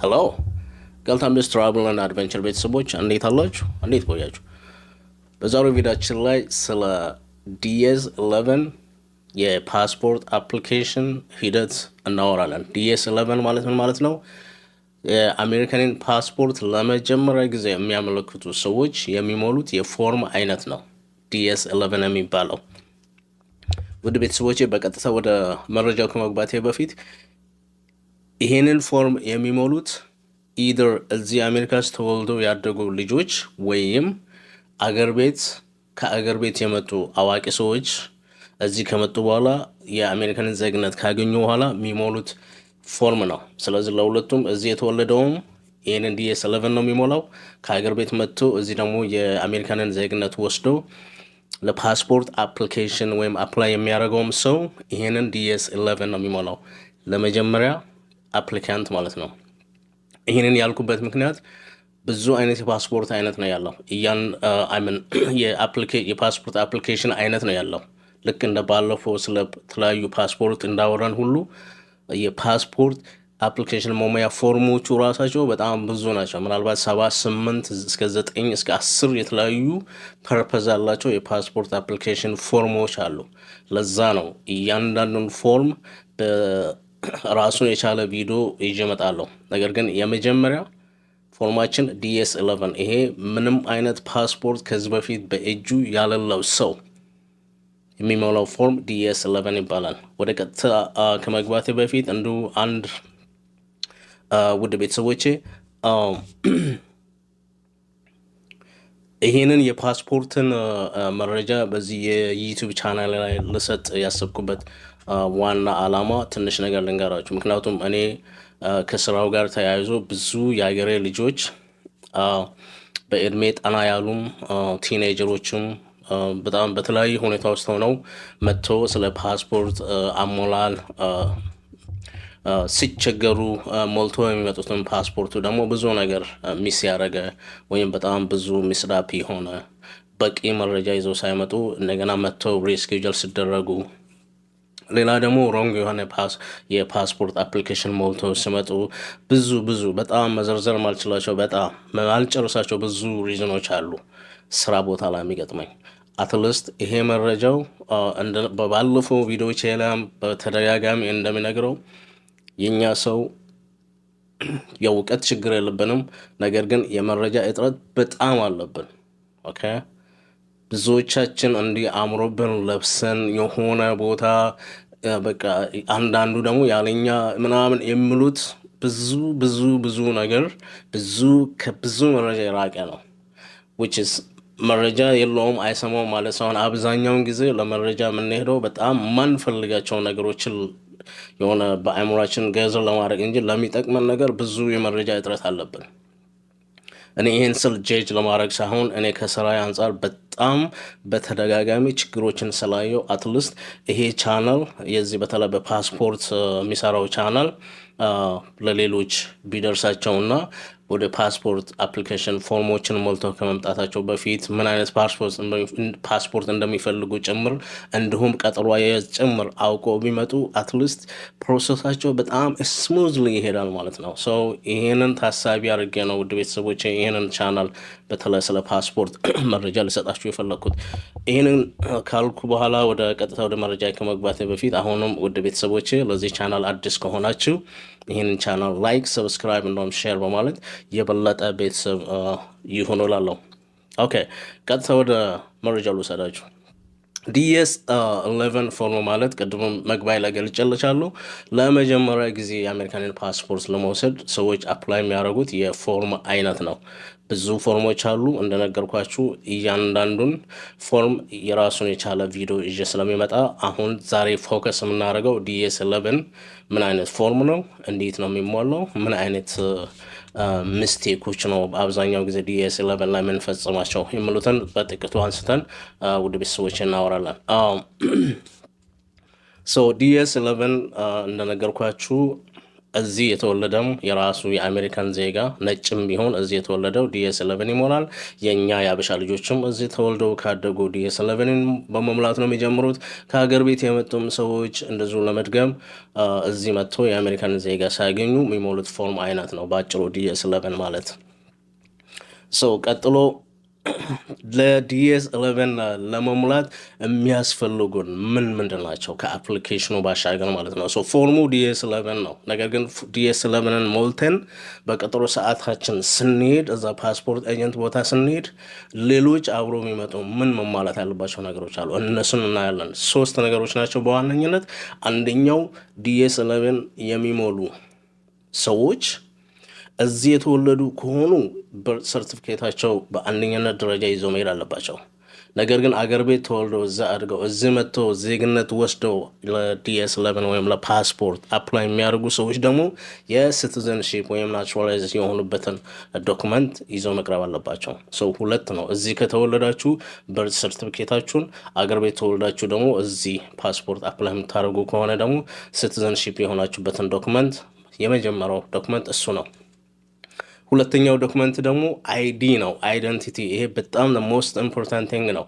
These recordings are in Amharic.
ሄሎ ገልታም ዲስ ትራቭል ኤንድ አድቨንቸር ቤተሰቦች እንዴት አላችሁ? እንዴት ቆያችሁ? በዛሬው ቪዲዮአችን ላይ ስለ ዲኤስ 11 የፓስፖርት አፕሊኬሽን ሂደት እናወራለን። ዲኤስ 11 ማለት ምን ማለት ነው? የአሜሪካንን ፓስፖርት ለመጀመሪያ ጊዜ የሚያመለክቱ ሰዎች የሚሞሉት የፎርም አይነት ነው ዲኤስ 11 የሚባለው። ውድ ቤተሰቦቼ በቀጥታ ወደ መረጃው ከመግባቴ በፊት ይሄንን ፎርም የሚሞሉት ኢደር እዚህ አሜሪካ ውስጥ ተወልደው ያደጉ ልጆች ወይም ከአገር ቤት የመጡ አዋቂ ሰዎች እዚህ ከመጡ በኋላ የአሜሪካንን ዜግነት ካገኙ በኋላ የሚሞሉት ፎርም ነው። ስለዚህ ለሁለቱም እዚህ የተወለደውም ይህንን ዲኤስ 11 ነው የሚሞላው። ከአገር ቤት መጥቶ እዚህ ደግሞ የአሜሪካንን ዜግነት ወስዶ ለፓስፖርት አፕሊኬሽን ወይም አፕላይ የሚያደርገውም ሰው ይህንን ዲኤስ 11 ነው የሚሞላው። ለመጀመሪያ አፕሊካንት ማለት ነው። ይህንን ያልኩበት ምክንያት ብዙ አይነት የፓስፖርት አይነት ነው ያለው። የፓስፖርት አፕሊኬሽን አይነት ነው ያለው። ልክ እንደ ባለፈው ስለ ተለያዩ ፓስፖርት እንዳወራን ሁሉ የፓስፖርት አፕሊኬሽን መሙያ ፎርሞቹ ራሳቸው በጣም ብዙ ናቸው። ምናልባት 7 8 እስከ 9 እስከ 10 የተለያዩ ፐርፐዝ ያላቸው የፓስፖርት አፕሊኬሽን ፎርሞች አሉ። ለዛ ነው እያንዳንዱን ፎርም ራሱን የቻለ ቪዲዮ ይዤ እመጣለሁ። ነገር ግን የመጀመሪያ ፎርማችን ዲኤስ 11 ይሄ ምንም አይነት ፓስፖርት ከዚህ በፊት በእጁ ያለለው ሰው የሚሞላው ፎርም ዲኤስ 11 ይባላል። ወደ ቀጥታ ከመግባቴ በፊት እንዲሁ አንድ ውድ ቤተሰቦቼ ይሄንን የፓስፖርትን መረጃ በዚህ የዩቲዩብ ቻናል ላይ ልሰጥ ያሰብኩበት ዋና ዓላማ ትንሽ ነገር ልንገራችሁ። ምክንያቱም እኔ ከስራው ጋር ተያይዞ ብዙ የአገሬ ልጆች በእድሜ ጠና ያሉም ቲኔጀሮችም በጣም በተለያዩ ሁኔታ ውስጥ ሆነው መጥተው ስለ ፓስፖርት አሞላል ሲቸገሩ ሞልቶ የሚመጡትን ፓስፖርቱ ደግሞ ብዙ ነገር ሚስ ያደረገ ወይም በጣም ብዙ ሚስዳፕ የሆነ በቂ መረጃ ይዘው ሳይመጡ እንደገና መጥተው ሪስኬጁል ሲደረጉ፣ ሌላ ደግሞ ሮንግ የሆነ የፓስፖርት አፕሊኬሽን ሞልቶ ሲመጡ ብዙ በጣም መዘርዘር ማልችላቸው በጣም ማልጨርሳቸው ብዙ ሪዝኖች አሉ ስራ ቦታ ላይ የሚገጥመኝ። አትሊስት ይሄ መረጃው ባለፈው ቪዲዮዎች ላይም በተደጋጋሚ እንደሚነግረው የኛ ሰው የእውቀት ችግር የለብንም፣ ነገር ግን የመረጃ እጥረት በጣም አለብን። ኦኬ ብዙዎቻችን እንዲህ አምሮብን ለብሰን የሆነ ቦታ በቃ አንዳንዱ ደግሞ ያለኛ ምናምን የሚሉት ብዙ ነገር ከብዙ መረጃ የራቀ ነው። which is መረጃ የለውም አይሰማውም ማለት ሳይሆን አብዛኛውን ጊዜ ለመረጃ የምንሄደው በጣም ማንፈልጋቸው ነገሮችን የሆነ በአእምሯችን ገዘር ለማድረግ እንጂ ለሚጠቅመን ነገር ብዙ የመረጃ እጥረት አለብን። እኔ ይህን ስል ጄጅ ለማድረግ ሳይሆን እኔ ከስራዬ አንጻር በጣም በተደጋጋሚ ችግሮችን ስላየው አትሊስት ይሄ ቻናል የዚህ በተለይ በፓስፖርት የሚሰራው ቻናል ለሌሎች ቢደርሳቸውና ወደ ፓስፖርት አፕሊኬሽን ፎርሞችን ሞልተው ከመምጣታቸው በፊት ምን አይነት ፓስፖርት እንደሚፈልጉ ጭምር እንዲሁም ቀጠሮ ጭምር አውቀው ቢመጡ አትሊስት ፕሮሰሳቸው በጣም ስሙዝሊ ይሄዳል ማለት ነው። ሰው ይሄንን ታሳቢ አድርጌ ነው ውድ ቤተሰቦች ይሄንን ቻናል በተለይ ስለ ፓስፖርት መረጃ ልሰጣችሁ የፈለግኩት። ይህንን ካልኩ በኋላ ወደ ቀጥታ ወደ መረጃ ከመግባት በፊት አሁንም ውድ ቤተሰቦች ለዚህ ቻናል አዲስ ከሆናችሁ ይህንን ቻናል ላይክ፣ ሰብስክራይብ እንደውም ሼር በማለት የበለጠ ቤተሰብ ይሁኑ እላለሁ። ኦኬ ቀጥታ ወደ መረጃው ልውሰዳችሁ። ዲኤስ 11 ፎርም ማለት ቅድም መግቢያ ላይ ገልጬላችኋለሁ። ለመጀመሪያ ጊዜ የአሜሪካንን ፓስፖርት ለመውሰድ ሰዎች አፕላይ የሚያደርጉት የፎርም አይነት ነው። ብዙ ፎርሞች አሉ እንደነገርኳችሁ። እያንዳንዱን ፎርም የራሱን የቻለ ቪዲዮ ይዤ ስለሚመጣ አሁን ዛሬ ፎከስ የምናደርገው ዲኤስ 11 ምን አይነት ፎርም ነው፣ እንዴት ነው የሚሞላው፣ ምን አይነት ሚስቴኮች ነው አብዛኛው ጊዜ ዲኤስ 11 ላይ የምንፈጽማቸው የሚሉትን በጥቂቱ አንስተን ውድ ቤተሰቦች እናወራለን። ዲኤስ 11 እንደነገርኳችሁ እዚህ የተወለደም የራሱ የአሜሪካን ዜጋ ነጭም ቢሆን እዚህ የተወለደው DS11 ይሞላል። የእኛ የአበሻ ልጆችም እዚህ ተወልደው ካደጉ DS11ን በመሙላት ነው የሚጀምሩት። ከሀገር ቤት የመጡም ሰዎች እንደዚሁ ለመድገም እዚህ መጥቶ የአሜሪካን ዜጋ ሳያገኙ የሚሞሉት ፎርም አይነት ነው በአጭሩ DS11 ማለት። ሰው ቀጥሎ ለDS11 ለመሙላት የሚያስፈልጉን ምንድን ናቸው? ከአፕሊኬሽኑ ባሻገር ማለት ነው። ፎርሙ DS11 ነው። ነገር ግን DS11ን ሞልተን በቀጠሮ ሰዓታችን ስንሄድ እዛ ፓስፖርት ኤጀንት ቦታ ስንሄድ ሌሎች አብሮ የሚመጡ ምን መሟላት ያለባቸው ነገሮች አሉ። እነሱን እናያለን። 3 ነገሮች ናቸው በዋነኝነት። አንደኛው DS11 የሚሞሉ ሰዎች እዚህ የተወለዱ ከሆኑ በርት ሰርቲፊኬታቸው በአንደኛነት ደረጃ ይዘው መሄድ አለባቸው። ነገር ግን አገር ቤት ተወልደው እዛ አድገው እዚህ መጥተው ዜግነት ወስደው ለDS11 ወይም ለፓስፖርት አፕላይ የሚያደርጉ ሰዎች ደግሞ የሲቲዘንሺፕ ወይም ናቹራላይዝ የሆኑበትን ዶክመንት ይዘው መቅረብ አለባቸው። ሁለት ነው። እዚህ ከተወለዳችሁ በርት ሰርቲፊኬታችሁን፣ አገር ቤት ተወልዳችሁ ደግሞ እዚህ ፓስፖርት አፕላይ የምታደርጉ ከሆነ ደግሞ ሲቲዘንሺፕ የሆናችሁበትን ዶክመንት፣ የመጀመሪያው ዶክመንት እሱ ነው። ሁለተኛው ዶክመንት ደግሞ አይዲ ነው፣ አይደንቲቲ። ይሄ በጣም ሞስት ኢምፖርታንት ቲንግ ነው።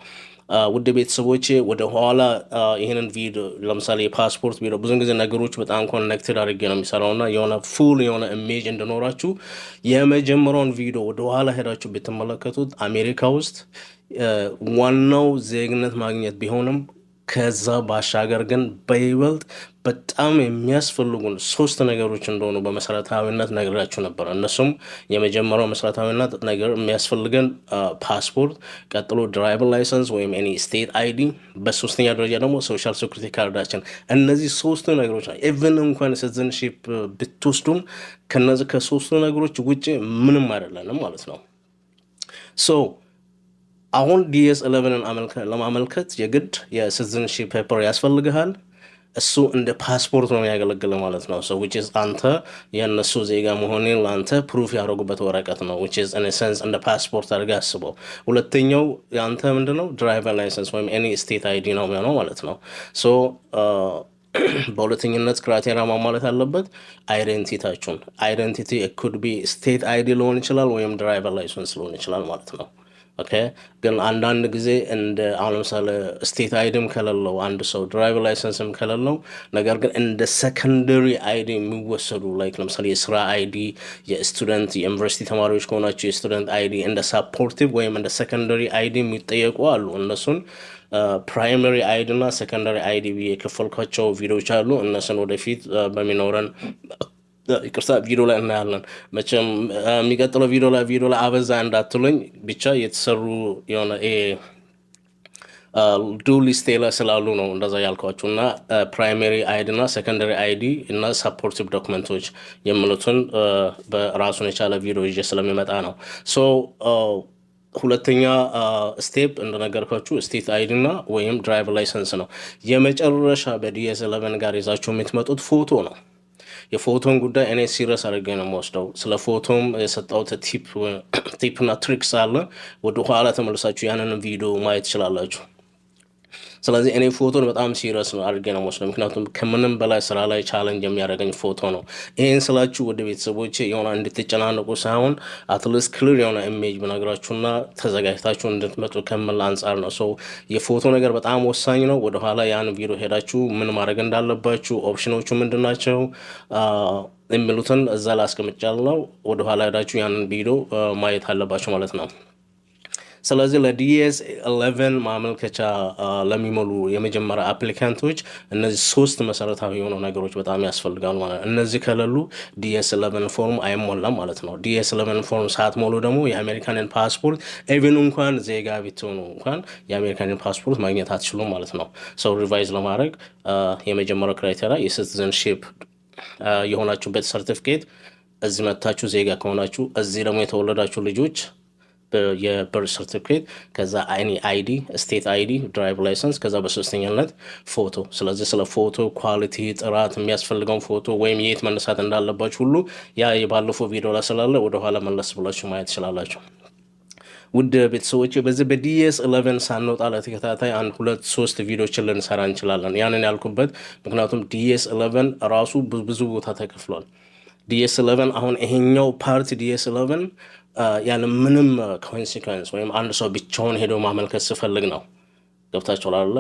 ውድ ቤተሰቦቼ ወደ ኋላ ይህንን ቪዲዮ ለምሳሌ የፓስፖርት ቪዲዮ ብዙን ጊዜ ነገሮች በጣም ኮኔክትድ አድርጌ ነው የሚሰራው እና የሆነ ፉል የሆነ ኢሜጅ እንዲኖራችሁ የመጀመሪያውን ቪዲዮ ወደ ኋላ ሄዳችሁ ብትመለከቱት አሜሪካ ውስጥ ዋናው ዜግነት ማግኘት ቢሆንም ከዛ ባሻገር ግን በይበልጥ በጣም የሚያስፈልጉን 3 ነገሮች እንደሆኑ በመሰረታዊነት ነግራችሁ ነበር። እነሱም የመጀመሪያው መሰረታዊነት ነገር የሚያስፈልገን ፓስፖርት፣ ቀጥሎ ድራይቨር ላይሰንስ ወይም ኤኒ ስቴት አይዲ፣ በሶስተኛ ደረጃ ደግሞ ሶሻል ሴኩሪቲ ካርዳችን። እነዚህ 3 ነገሮች ናቸው። ኢቭን እንኳን ሲቲዝንሺፕ ብትወስዱም ከነዚህ ከ3 ነገሮች ውጭ ምንም አይደለንም ማለት ነው። አሁን DS11ን ለማመልከት የግድ የሲቲዝንሺፕ ፔፐር ያስፈልግሃል። እሱ እንደ ፓስፖርት ነው የሚያገለግል ማለት ነው። which is አንተ የእነሱ ዜጋ መሆኔን ለአንተ ፕሩፍ ያደረጉበት ወረቀት ነው። which is in a sense እንደ ፓስፖርት አድርገህ አስበው። ሁለተኛው የአንተ ምንድነው ድራይቨር ላይሰንስ ወይም ኤኒ ስቴት አይዲ ነው የሚሆነው ማለት ነው። በሁለተኝነት ክራይቴሪያ ማሟላት አለበት አይደንቲታችሁን። አይደንቲቲ ኩድ ቢ ስቴት አይዲ ሊሆን ይችላል ወይም ድራይቨር ላይሰንስ ሊሆን ይችላል ማለት ነው። ኦኬ ግን አንዳንድ ጊዜ እንደ አሁን ለምሳሌ ስቴት አይዲም ከሌለው አንድ ሰው ድራይቨር ላይሰንስም ከሌለው ነገር ግን እንደ ሰከንደሪ አይዲ የሚወሰዱ ላይክ ለምሳሌ የስራ አይዲ፣ የስቱደንት የዩኒቨርሲቲ ተማሪዎች ከሆናቸው የስቱደንት አይዲ እንደ ሳፖርቲቭ ወይም እንደ ሰከንደሪ አይዲ የሚጠየቁ አሉ። እነሱን ፕራይመሪ አይዲ እና ሰከንደሪ አይዲ የከፈልኳቸው ቪዲዮዎች አሉ። እነሱን ወደፊት በሚኖረን ይቅርታ ቪዲዮ ላይ እናያለን። መቼም የሚቀጥለው ቪዲዮ ላይ አበዛ እንዳትሉኝ ብቻ የተሰሩ የሆነ ዱሊ ስቴላ ስላሉ ነው እንደዛ ያልኳችሁ። እና ፕራይመሪ አይዲ እና ሰከንደሪ አይዲ እና ሳፖርቲቭ ዶክመንቶች የምሉትን በራሱን የቻለ ቪዲዮ ይዤ ስለሚመጣ ነው። ሁለተኛ ስቴፕ እንደነገርኳችሁ ስቴት አይዲ እና ወይም ድራይቨር ላይሰንስ ነው። የመጨረሻ በDS11 ጋር ይዛችሁ የምትመጡት ፎቶ ነው። የፎቶን ጉዳይ እኔ ሲሪየስ አድርጌ ነው የምወስደው። ስለ ፎቶም የሰጠሁት ቲፕ እና ትሪክስ አለ። ወደ ኋላ ተመልሳችሁ ያንን ቪዲዮ ማየት ትችላላችሁ። ስለዚህ እኔ ፎቶን በጣም ሲሪየስ ነው አድርጌ ነው የምወስደው። ምክንያቱም ከምንም በላይ ስራ ላይ ቻለንጅ የሚያደርገኝ ፎቶ ነው። ይህን ስላችሁ ወደ ቤተሰቦቼ የሆነ እንድትጨናነቁ ሳይሆን አትሊስት ክሊር የሆነ ኢሜጅ ብነግራችሁና ተዘጋጅታችሁ እንድትመጡ ከምል አንጻር ነው። የፎቶ ነገር በጣም ወሳኝ ነው። ወደኋላ ያን ቪዲዮ ሄዳችሁ ምን ማድረግ እንዳለባችሁ፣ ኦፕሽኖቹ ምንድን ናቸው የሚሉትን እዛ ላይ አስቀምጫለሁ። ወደኋላ ሄዳችሁ ያንን ቪዲዮ ማየት አለባችሁ ማለት ነው። ስለዚህ ለDS11 ማመልከቻ ለሚሞሉ የመጀመሪያ አፕሊካንቶች እነዚህ 3 መሰረታዊ የሆኑ ነገሮች በጣም ያስፈልጋሉ ማለት ነው። እነዚህ ከሌሉ DS11 ፎርም አይሞላም ማለት ነው። DS11 ፎርም ሳትሞሉ ደግሞ የአሜሪካንን ፓስፖርት ኢቭን እንኳን ዜጋ ብትሆኑ እንኳን የአሜሪካንን ፓስፖርት ማግኘት አትችሉም ማለት ነው። ሪቫይዝ ለማድረግ የመጀመሪያው ክራይቴሪያ የሲቲዝንሺፕ የሆናችሁበት ሰርቲፊኬት፣ እዚህ መታችሁ ዜጋ ከሆናችሁ፣ እዚህ ደግሞ የተወለዳችሁ ልጆች የበርት ሰርቲፊኬት፣ ከዛ አይዲ ስቴት አይዲ፣ ድራይቨር ላይሰንስ፣ ከዛ በሶስተኛነት ፎቶ። ስለዚህ ስለ ፎቶ ኳሊቲ፣ ጥራት፣ የሚያስፈልገውን ፎቶ ወይም የት መነሳት እንዳለባችሁ ሁሉ ያ የባለፈው ቪዲዮ ላይ ስላለ ወደኋላ መለስ ብላችሁ ማየት ትችላላችሁ። ውድ ቤተሰቦች በዚህ በDS11 ሳንወጣ ለተከታታይ 1 2 3 ቪዲዮችን ልንሰራ እንችላለን። ያንን ያልኩበት ምክንያቱም DS11 ራሱ ብዙ ቦታ ተከፍሏል። DS11 አሁን ይሄኛው ፓርት DS11 ያለ ምንም ኮንሲኩዌንስ ወይም አንድ ሰው ብቻውን ሄዶ ማመልከት ስፈልግ ነው። ገብታችኋል አይደለ?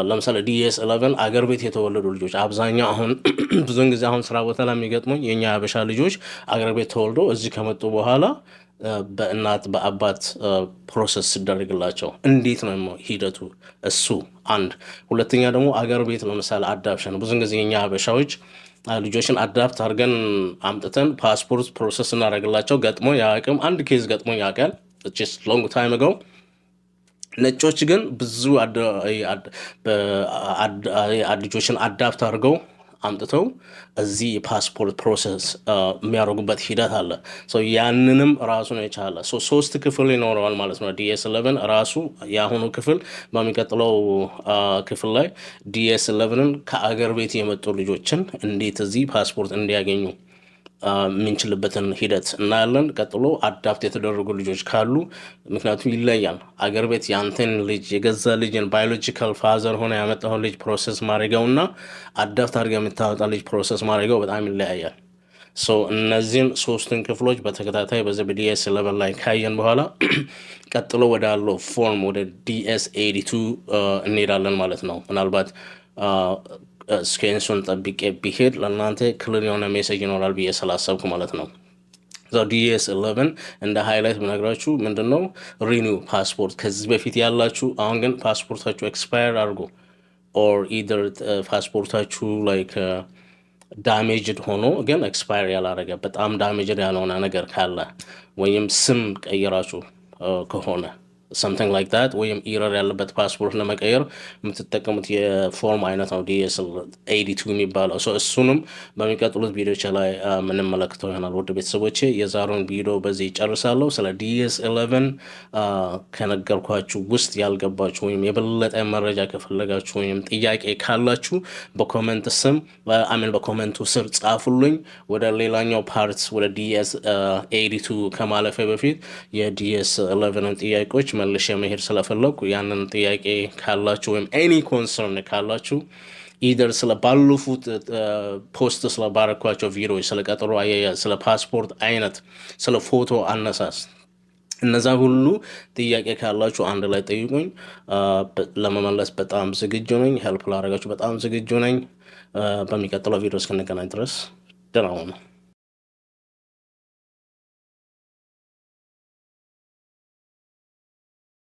ለምሳሌ DS11 አገር ቤት የተወለዱ ልጆች አብዛኛው አሁን ብዙውን ጊዜ አሁን ስራ ቦታ ላይ የሚገጥሙኝ የኛ ሀበሻ ልጆች አገር ቤት ተወልዶ እዚህ ከመጡ በኋላ በእናት በአባት ፕሮሰስ ሲደረግላቸው እንዴት ነው ሂደቱ? እሱ አንድ። ሁለተኛ ደግሞ አገር ቤት ለምሳሌ አዳፕሽን ብዙን ጊዜ የኛ ሀበሻዎች ልጆችን አዳፕት አድርገን አምጥተን ፓስፖርት ፕሮሰስ እናደርግላቸው ገጥሞ ያቅም አንድ ኬዝ ገጥሞ ያውቃል ሎንግ ታይም አጎ። ነጮች ግን ብዙ ልጆችን አዳፕት አድርገው አምጥተው እዚህ የፓስፖርት ፕሮሰስ የሚያደርጉበት ሂደት አለ። ያንንም ራሱን የቻለ 3 ክፍል ይኖረዋል ማለት ነው። DS11 ራሱ የአሁኑ ክፍል በሚቀጥለው ክፍል ላይ DS11ን ከአገር ቤት የመጡ ልጆችን እንዴት እዚህ ፓስፖርት እንዲያገኙ የምንችልበትን ሂደት እናያለን። ቀጥሎ አዳፕት የተደረጉ ልጆች ካሉ ምክንያቱም ይለያል። አገር ቤት የአንተን ልጅ የገዛ ልጅን ባዮሎጂካል ፋዘር ሆነ ያመጣውን ልጅ ፕሮሰስ ማድረጊያውና አዳፕት አድርገህ የምታወጣ ልጅ ፕሮሰስ ማድረጊያው በጣም ይለያያል። እነዚህን 3ቱን ክፍሎች በተከታታይ በዚህ DS11 ላይ ካየን በኋላ ቀጥሎ ወዳለው ፎርም ወደ DS82 እንሄዳለን ማለት ነው። ምናልባት ስኬንሱን ጠብቄ ቢሄድ ለእናንተ ክልል የሆነ ሜሴጅ ይኖራል ብዬ ስላሰብኩ ማለት ነው። DS11 እንደ ሃይላይት ብነግራችሁ ምንድነው ሪኒው ፓስፖርት ከዚህ በፊት ያላችሁ አሁን ግን ፓስፖርታችሁ ኤክስፓየር አድርጎ ኦር ኢደር ፓስፖርታችሁ ላይክ ዳሜጅድ ሆኖ ግን ኤክስፓየር ያላረገ በጣም ዳሜጅድ ያልሆነ ነገር ካለ ወይም ስም ቀይራችሁ ከሆነ something like that ወይም ኢረር ያለበት ፓስፖርት ለመቀየር የምትጠቀሙት የፎርም አይነት ነው DS82 የሚባለው። እሱንም በሚቀጥሉት ቪዲዮች ላይ የምንመለከተው ይሆናል። ውድ ቤተሰቦቼ የዛሬውን ቪዲዮ በዚህ ይጨርሳለሁ። ስለ DS11 ከነገርኳችሁ ውስጥ ያልገባችሁ ወይም የበለጠ መረጃ ከፈለጋችሁ ወይም ጥያቄ ካላችሁ በኮመንቱ ስር ጻፉልኝ። ወደ ሌላኛው ፓርት ወደ DS82 ከማለፌ በፊት የDS11 ጥያቄዎች መልሼ መሄድ ስለፈለኩ ያንን ጥያቄ ካላችሁ ወይም ኤኒ ኮንሰርን ካላችሁ ኢደር ስለ ባለፉት ፖስት ስለባረኳቸው ቪዲዮዎች፣ ስለ ቀጠሮ አያያዝ፣ ስለ ፓስፖርት አይነት፣ ስለ ፎቶ አነሳስ እነዛ ሁሉ ጥያቄ ካላችሁ አንድ ላይ ጠይቁኝ። ለመመለስ በጣም ዝግጁ ነኝ። ሄልፕ ላደርጋችሁ በጣም ዝግጁ ነኝ። በሚቀጥለው ቪዲዮ እስክንገናኝ ድረስ ደህና ሁኑ።